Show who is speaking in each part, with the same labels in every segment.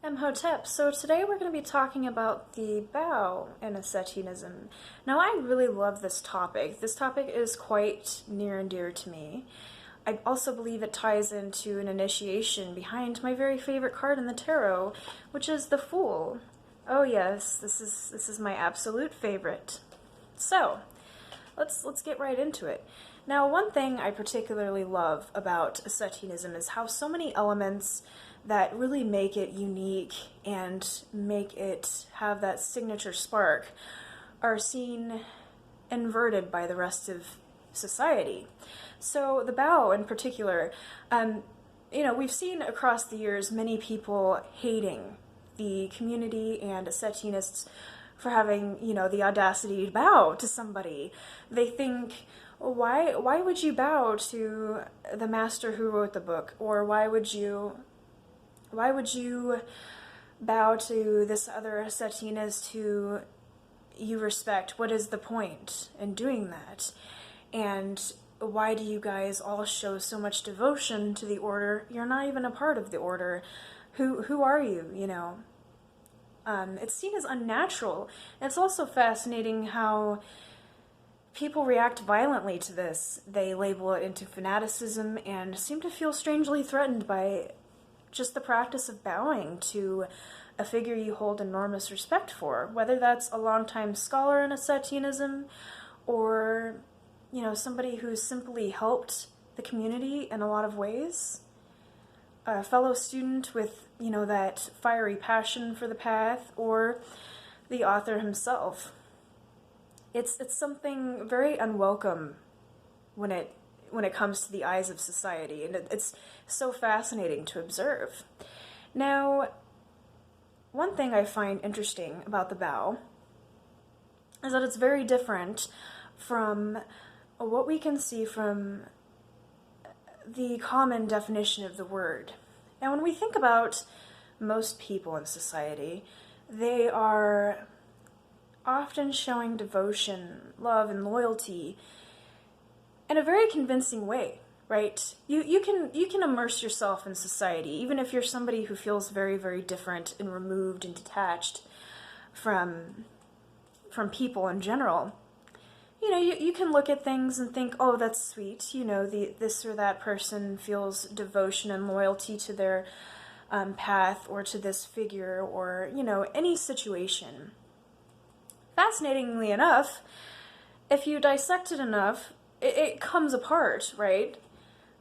Speaker 1: Imhotep. So today we're going to be talking about the bow in Asetianism. Now I really love this topic. This topic is quite near and dear to me. I also believe it ties into an initiation behind my very favorite card in the tarot, which is the Fool. Oh yes, this is my absolute favorite. So, let's get right into it. Now, one thing I particularly love about Asetianism is how so many elements that really make it unique and make it have that signature spark are seen inverted by the rest of society. So the bow in particular, we've seen across the years many people hating the community and Asetianists for having, the audacity to bow to somebody. They think, why would you bow to the master who wrote the book? Or why would you bow to this other Asetianist who you respect? What is the point in doing that? And why do you guys all show so much devotion to the order? You're not even a part of the order. Who are you, It's seen as unnatural. It's also fascinating how people react violently to this. They label it into fanaticism and seem to feel strangely threatened by just the practice of bowing to a figure you hold enormous respect for, whether that's a longtime scholar in Asetianism or, somebody who's simply helped the community in a lot of ways, a fellow student with, that fiery passion for the path, or the author himself. It's something very unwelcome when it comes to the eyes of society, and it's so fascinating to observe. Now, one thing I find interesting about the bow is that it's very different from what we can see from the common definition of the word. And when we think about most people in society, they are often showing devotion, love, and loyalty in a very convincing way, right? You can immerse yourself in society, even if you're somebody who feels very, very different and removed and detached from people in general. You can look at things and think, oh, that's sweet. This or that person feels devotion and loyalty to their path or to this figure or, any situation. Fascinatingly enough, if you dissect it enough, it comes apart, right?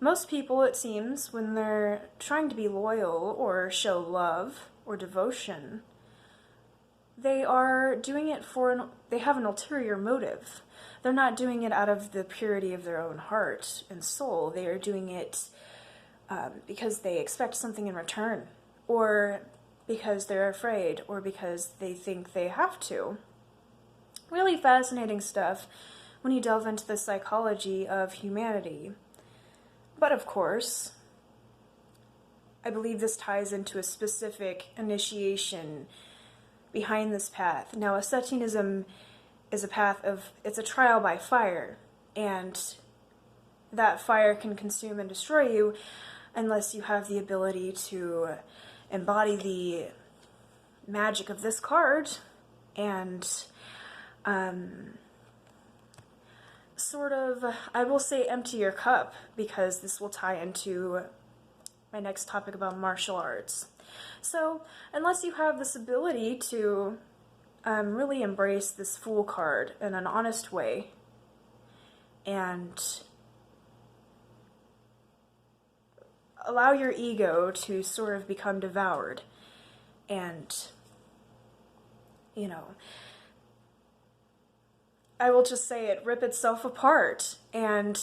Speaker 1: Most people, it seems, when they're trying to be loyal or show love or devotion, they are doing it they have an ulterior motive. They're not doing it out of the purity of their own heart and soul. They are doing it because they expect something in return, or because they're afraid, or because they think they have to. Really fascinating stuff when you delve into the psychology of humanity. But of course, I believe this ties into a specific initiation behind this path. Now, Asetianism is it's a trial by fire, and that fire can consume and destroy you unless you have the ability to embody the magic of this card and I will say empty your cup, because this will tie into my next topic about martial arts. So, unless you have this ability to really embrace this Fool card in an honest way and allow your ego to sort of become devoured and, I will just say it, rip itself apart and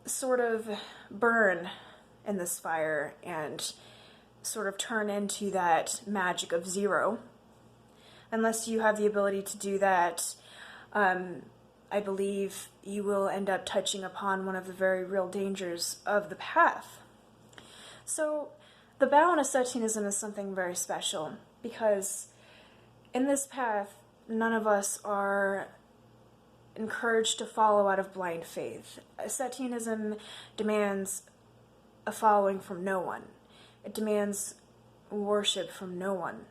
Speaker 1: sort of burn in this fire and sort of turn into that magic of zero. Unless you have the ability to do that, I believe you will end up touching upon one of the very real dangers of the path. So, the bow in Asetianism is something very special, because in this path, none of us are encouraged to follow out of blind faith. Asetianism demands a following from no one. It demands worship from no one.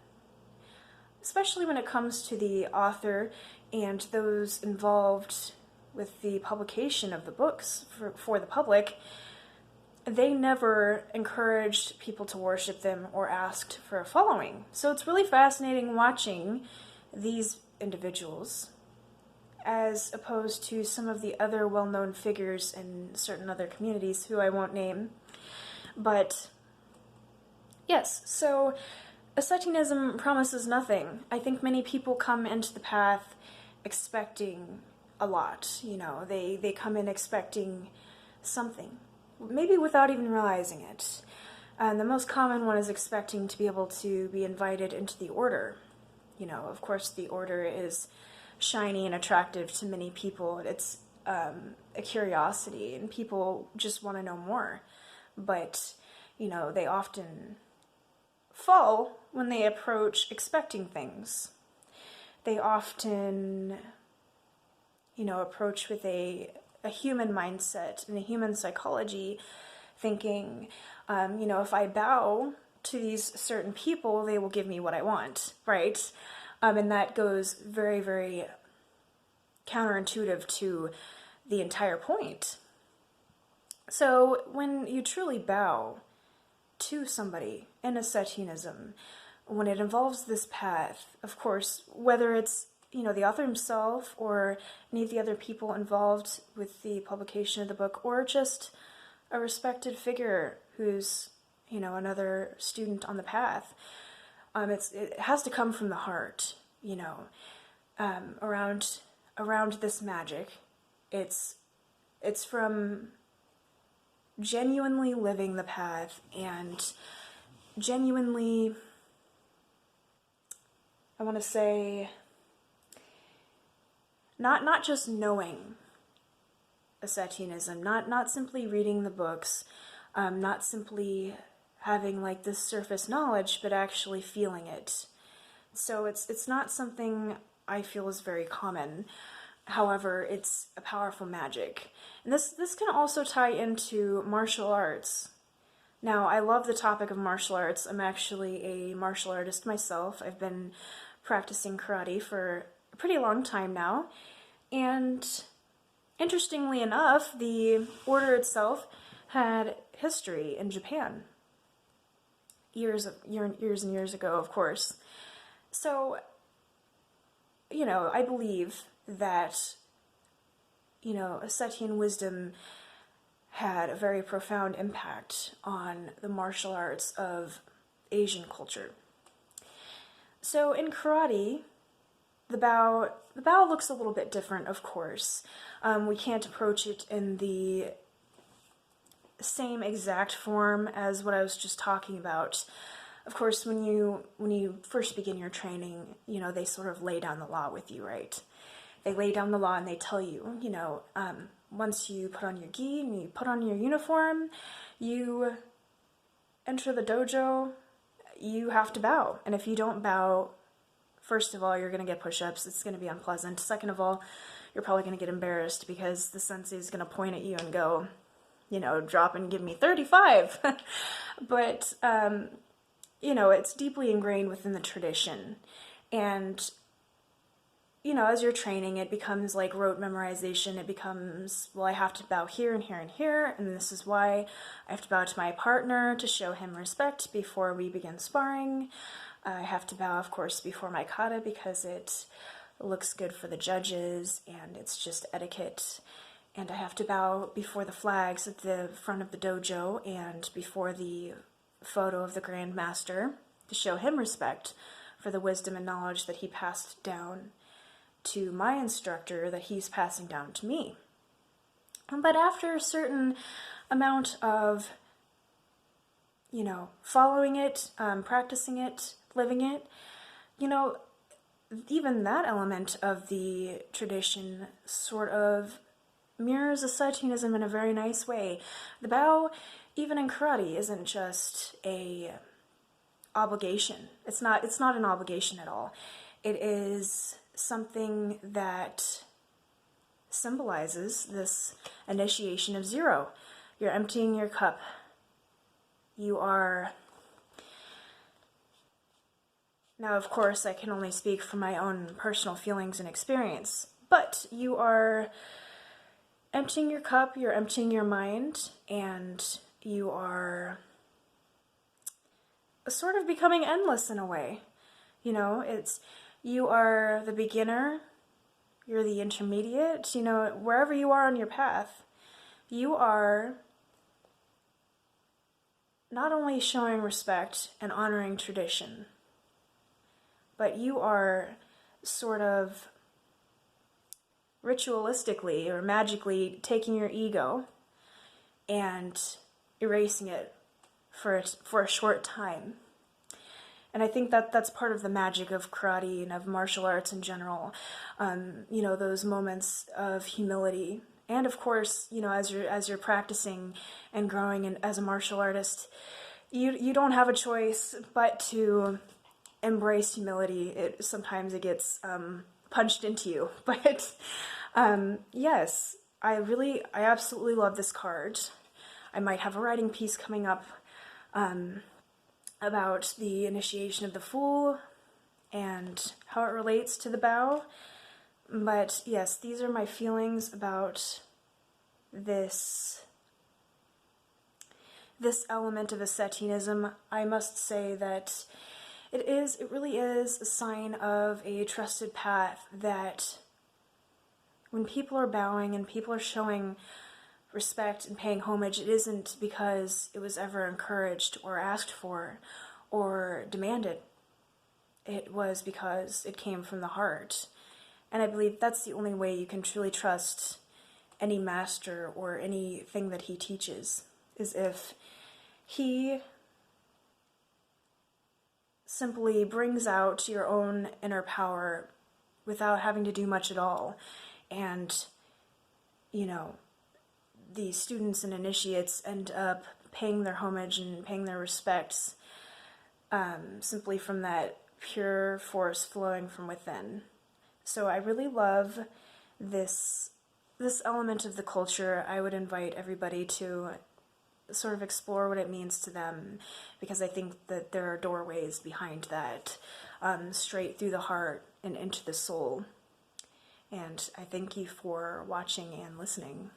Speaker 1: Especially when it comes to the author and those involved with the publication of the books for the public, they never encouraged people to worship them or asked for a following. So it's really fascinating watching these individuals as opposed to some of the other well-known figures in certain other communities who I won't name. But yes, so Asetianism promises nothing. I think many people come into the path expecting a lot. You know, they come in expecting something, maybe without even realizing it. And the most common one is expecting to be able to be invited into the order. You know, of course, the order is shiny and attractive to many people. It's a curiosity, and people just want to know more. But, you know, they often fall when they approach expecting things. They often, you know, approach with a human mindset and a human psychology, thinking, you know, if I bow to these certain people, they will give me what I want, right? And that goes very, very counterintuitive to the entire point. So when you truly bow to somebody in Asetianism, when it involves this path, of course, whether it's, you know, the author himself or any of the other people involved with the publication of the book, or just a respected figure who's, you know, another student on the path, it has to come from the heart, you know, around this magic. It's from genuinely living the path and genuinely, I want to say, not just knowing Asetianism, not simply reading the books, not simply having like this surface knowledge, but actually feeling it. So it's not something I feel is very common. However, it's a powerful magic. And this can also tie into martial arts. Now, I love the topic of martial arts. I'm actually a martial artist myself. I've been practicing karate for a pretty long time now. And interestingly enough, the order itself had history in Japan. Years and years ago, of course. So, you know, I believe that, you know, Asetian wisdom had a very profound impact on the martial arts of Asian culture. So in karate, the bow looks a little bit different, of course. We can't approach it in the same exact form as what I was just talking about. Of course, when you first begin your training, you know, they sort of lay down the law with you, right? They lay down the law and they tell you, you know, once you put on your gi and you put on your uniform, you enter the dojo, you have to bow. And if you don't bow, first of all, you're going to get push-ups. It's going to be unpleasant. Second of all, you're probably going to get embarrassed because the sensei is going to point at you and go, you know, drop and give me 35. But, you know, it's deeply ingrained within the tradition. And, you know, as you're training, it becomes like rote memorization. It becomes, well, I have to bow here and here and here, and this is why I have to bow to my partner to show him respect before we begin sparring. I have to bow, of course, before my kata because it looks good for the judges, and it's just etiquette. And I have to bow before the flags at the front of the dojo and before the photo of the Grand Master to show him respect for the wisdom and knowledge that he passed down to my instructor that he's passing down to me. But after a certain amount of, you know, following it, practicing it, living it, you know, even that element of the tradition sort of mirrors Asetianism in a very nice way. The bow, even in karate, isn't just a obligation. It's not an obligation at all. It is something that symbolizes this initiation of zero. You're emptying your cup. You are Now, of course, I can only speak from my own personal feelings and experience, but you are emptying your cup, you're emptying your mind, and you are sort of becoming endless in a way. You know, you are the beginner, you're the intermediate, you know, wherever you are on your path, you are not only showing respect and honoring tradition, but you are sort of ritualistically or magically taking your ego and erasing it for a short time. And I think that that's part of the magic of karate and of martial arts in general. You know, those moments of humility. And of course, you know, as you're practicing and growing as a martial artist, you don't have a choice but to embrace humility. Sometimes it gets punched into you. But yes, I absolutely love this card. I might have a writing piece coming up about the initiation of the Fool and how it relates to the bow. But yes, these are my feelings about this element of Asetianism. I must say that it really is a sign of a trusted path, that when people are bowing and people are showing respect and paying homage, it isn't because it was ever encouraged or asked for or demanded. It was because it came from the heart. And I believe that's the only way you can truly trust any master or anything that he teaches, is if he simply brings out your own inner power without having to do much at all. And, you know, the students and initiates end up paying their homage and paying their respects simply from that pure force flowing from within. So I really love this element of the culture. I would invite everybody to sort of explore what it means to them, because I think that there are doorways behind that, straight through the heart and into the soul. And I thank you for watching and listening.